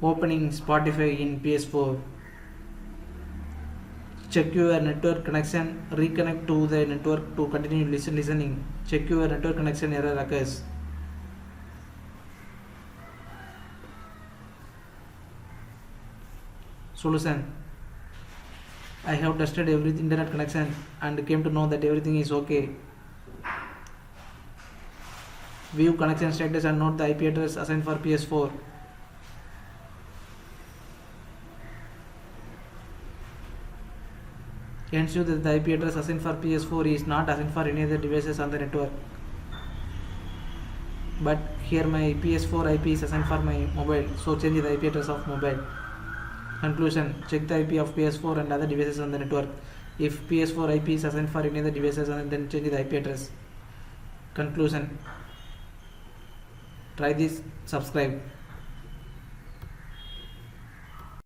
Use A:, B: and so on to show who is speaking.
A: Opening Spotify in PS4. Check your network connection. Reconnect to the network to continue listening. Check your network connection error occurs. Solution. I have tested every internet connection and came to know that everything is okay. View connection status and note the IP address assigned for PS4. Ensure that the IP address assigned for PS4 is not assigned for any other devices on the network. But here my PS4 IP is assigned for my mobile, so change the IP address of mobile. Conclusion. Check the IP of PS4 and other devices on the network. If PS4 IP is assigned for any other devices, then change the IP address. Conclusion. Try this, subscribe.